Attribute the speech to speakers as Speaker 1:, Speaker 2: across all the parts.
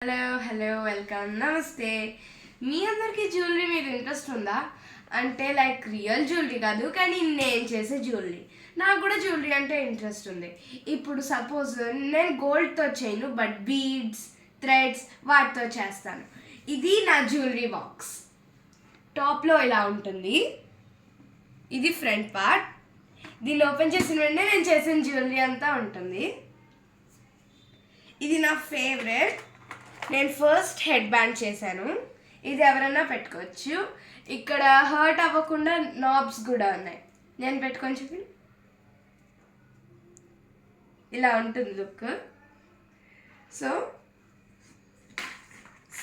Speaker 1: Hello welcome నమస్తే. మీ అందరికీ jewellery మీద ఇంట్రెస్ట్ ఉందా? అంటే లైక్ రియల్ జ్యువెలరీ కాదు, కానీ నేను చేసే జ్యువెలరీ. నాకు కూడా జ్యువెలరీ అంటే ఇంట్రెస్ట్ ఉంది. ఇప్పుడు సపోజ్ నేను గోల్డ్తో చేయను, బట్ బీడ్స్, థ్రెడ్స్ వాటితో చేస్తాను. ఇది నా జ్యువెలరీ బాక్స్. టాప్లో ఇలా ఉంటుంది. ఇది ఫ్రంట్ పార్ట్. దీన్ని ఓపెన్ చేసిన వెంటనే నేను చేసిన జ్యువెలరీ అంతా ఉంటుంది. ఇది నా ఫేవరెట్. నేను ఫస్ట్ హెడ్ బ్యాండ్ చేశాను. ఇది ఎవరైనా పెట్టుకోవచ్చు. ఇక్కడ హర్ట్ అవ్వకుండా నాబ్స్ కూడా ఉన్నాయి. నేను పెట్టుకొని చెప్పి ఇలా ఉంటుంది లుక్. సో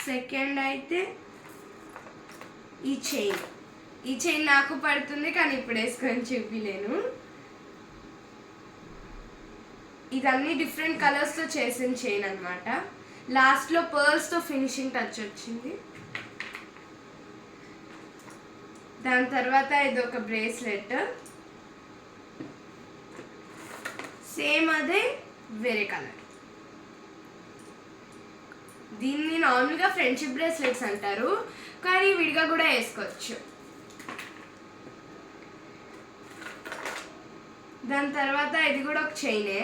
Speaker 1: సెకండ్ అయితే ఈ చైన్ నాకు పడుతుంది, కానీ ఇప్పుడు వేసుకొని చూపిలేను. ఇదన్నీ డిఫరెంట్ కలర్స్తో చేసిన చైన్ అనమాట. లాస్ట్లో పర్ల్స్తో ఫినిషింగ్ టచ్ వచ్చింది. దాని తర్వాత ఇది ఒక బ్రేస్లెట్, సేమ్ అదే వేరే కలర్. దీన్ని నార్మల్గా ఫ్రెండ్షిప్ బ్రేస్లెట్స్ అంటారు, కానీ విడిగా కూడా వేసుకోవచ్చు. దాని తర్వాత ఇది కూడా ఒక చైనే.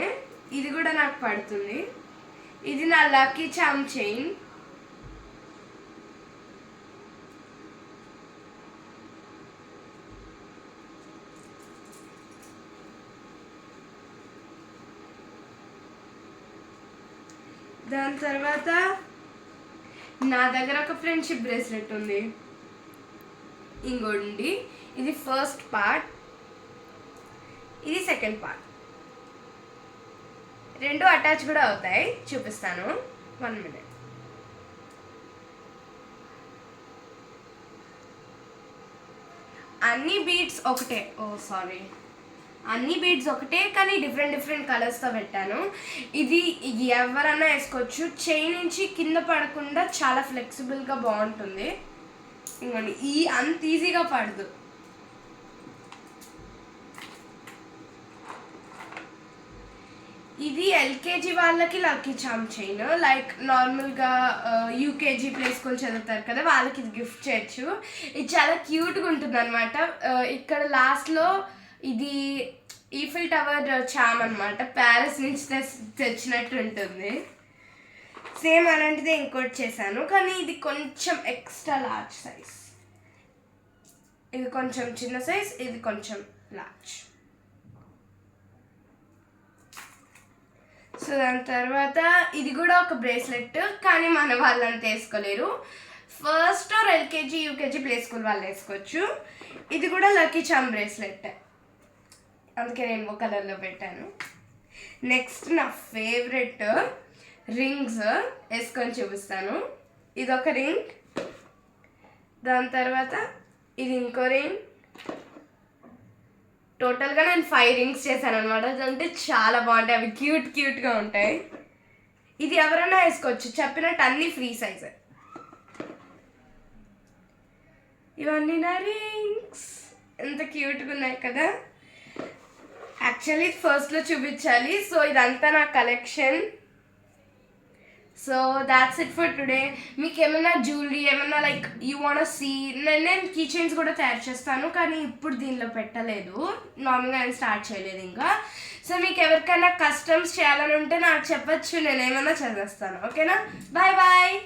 Speaker 1: ఇది కూడా నాకు పడుతుంది. ఇది నా లక్కీ చామ్ చైన్. దాని తర్వాత నా దగ్గర ఒక ఫ్రెండ్షిప్ బ్రేస్లెట్ ఉంది, ఇంకోటి. ఇది ఫస్ట్ పార్ట్, ఇది సెకండ్ పార్ట్. రెండు అటాచ్ కూడా అవుతాయి, చూపిస్తాను. 1 minute. అన్ని బీడ్స్ ఒకటే, కానీ డిఫరెంట్ కలర్స్తో పెట్టాను. ఇది ఎవరైనా వేసుకోవచ్చు. చైన్ నుంచి కింద పడకుండా చాలా ఫ్లెక్సిబుల్గా బాగుంటుంది. ఇంకోండి, అంత ఈజీగా పడదు. ఇది ఎల్కేజీ వాళ్ళకి లక్కీ చామ్ చైన్. లైక్ నార్మల్గా యూకేజీ ప్లే స్కూల్ చదువుతారు కదా, వాళ్ళకి ఇది గిఫ్ట్ చేయొచ్చు. ఇది చాలా క్యూట్గా ఉంటుంది అనమాట. ఇక్కడ లాస్ట్లో ఇది ఈఫిల్ టవర్ చామ్ అనమాట, ప్యారిస్ నుంచి తెచ్చినట్టు ఉంటుంది. సేమ్ అలాంటిదే ఇంకోటి చేశాను, కానీ ఇది కొంచెం ఎక్స్ట్రా లార్జ్ సైజ్. ఇది కొంచెం చిన్న సైజ్, ఇది కొంచెం లార్జ్. సో దాని తర్వాత ఇది కూడా ఒక బ్రేస్లెట్, కానీ మన వాళ్ళంతా వేసుకోలేరు. First or LKG UKG play school వాళ్ళు వేసుకోవచ్చు. ఇది కూడా లక్కీ చామ్ బ్రేస్లెట్, అందుకే నేను ఒక కలర్లో పెట్టాను. నెక్స్ట్ నా ఫేవరెట్ రింగ్స్ వేసుకొని చూపిస్తాను. ఇది ఒక రింగ్, దాని తర్వాత ఇది ఇంకో రింగ్. టోటల్గా నేను 5 రింగ్స్ చేశాను అనమాట. అంటే చాలా బాగుంటాయి, అవి క్యూట్గా ఉంటాయి. ఇది ఎవరైనా వేసుకోవచ్చు, చెప్పినట్టు అన్నీ ఫ్రీ సైజ్. ఇవన్నీ నా రింగ్స్, ఎంత క్యూట్గా ఉన్నాయి కదా. యాక్చువల్లీ ఫస్ట్లో చూపించాలి. సో ఇదంతా నా collection. So that's it for today. మీకు ఏమైనా జ్యువెలరీ ఏమైనా లైక్ యూ వాంట్ సీ, నేను కీ చైన్స్ కూడా తయారు చేస్తాను, కానీ ఇప్పుడు దీనిలో పెట్టలేదు. నార్మల్గా నేను స్టార్ట్ చేయలేదు ఇంకా. సో మీకు ఎవరికైనా కస్టమ్స్ చేయాలని ఉంటే నాకు చెప్పచ్చు, నేను ఏమైనా చదివేస్తాను. ఓకేనా? Bye bye.